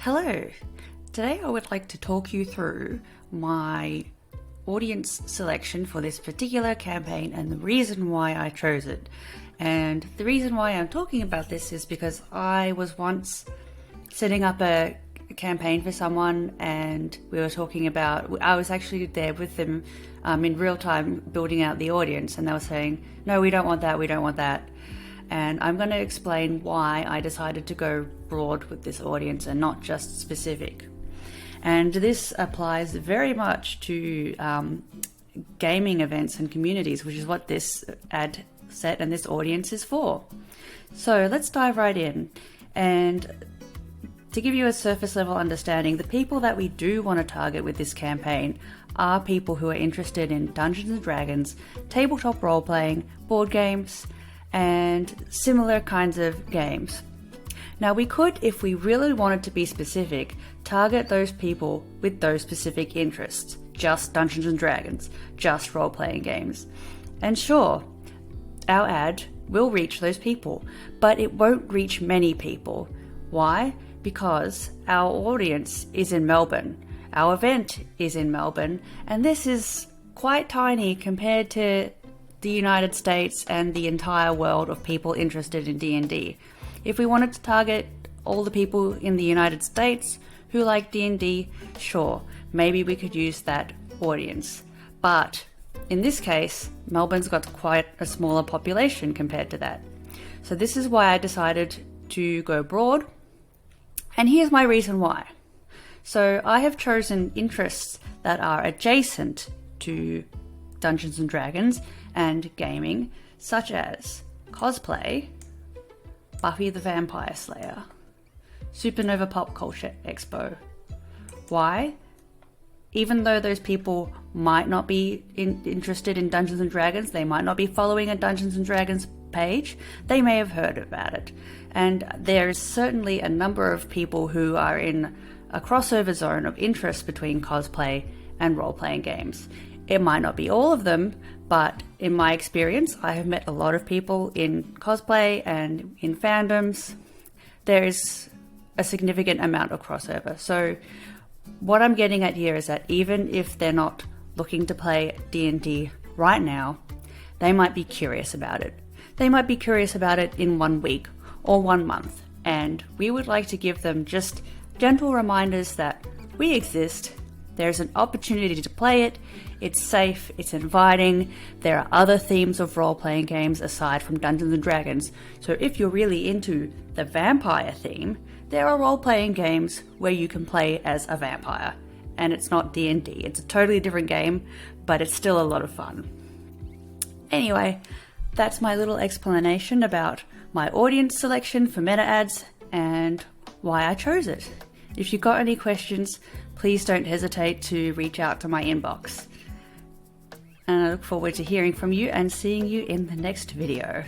Hello! Today I would like to talk you through my audience selection for this particular campaign and the reason why I chose it. And the reason why I'm talking about this is because I was once setting up a campaign for someone and we were talking about, I was actually there with them in real time building out the audience, and they were saying, no, we don't want that, we don't want that. And I'm going to explain why I decided to go broad with this audience and not just specific. And this applies very much to gaming events and communities, which is what this ad set and this audience is for. So let's dive right in. And to give you a surface level understanding, the people that we do want to target with this campaign are people who are interested in Dungeons and Dragons, tabletop role playing, board games, and similar kinds of games. Now we could, if we really wanted to be specific, target those people with those specific interests, just Dungeons and Dragons, just role-playing games. And sure, our ad will reach those people, but it won't reach many people. Why? Because our audience is in Melbourne, our event is in Melbourne, and this is quite tiny compared to the United States and the entire world of people interested in D&D. If we wanted to target all the people in the United States who like D&D, sure, maybe we could use that audience. But in this case, Melbourne's got quite a smaller population compared to that. So this is why I decided to go broad. And here's my reason why. So I have chosen interests that are adjacent to Dungeons and Dragons and gaming, such as cosplay, Buffy the Vampire Slayer, Supernova Pop Culture Expo. Why? Even though those people might not be interested in Dungeons and Dragons, they might not be following a Dungeons and Dragons page, they may have heard about it. And there is certainly a number of people who are in a crossover zone of interest between cosplay and role-playing games. It might not be all of them, but in my experience, I have met a lot of people in cosplay and in fandoms. There is a significant amount of crossover. So what I'm getting at here is that even if they're not looking to play D&D right now, they might be curious about it. They might be curious about it in 1 week or 1 month. And we would like to give them just gentle reminders that we exist. There's an opportunity to play it, it's safe, it's inviting, there are other themes of role-playing games aside from Dungeons & Dragons. So if you're really into the vampire theme, there are role-playing games where you can play as a vampire. And it's not D&D, it's a totally different game, but it's still a lot of fun. Anyway, that's my little explanation about my audience selection for meta ads and why I chose it. If you've got any questions, please don't hesitate to reach out to my inbox. And I look forward to hearing from you and seeing you in the next video.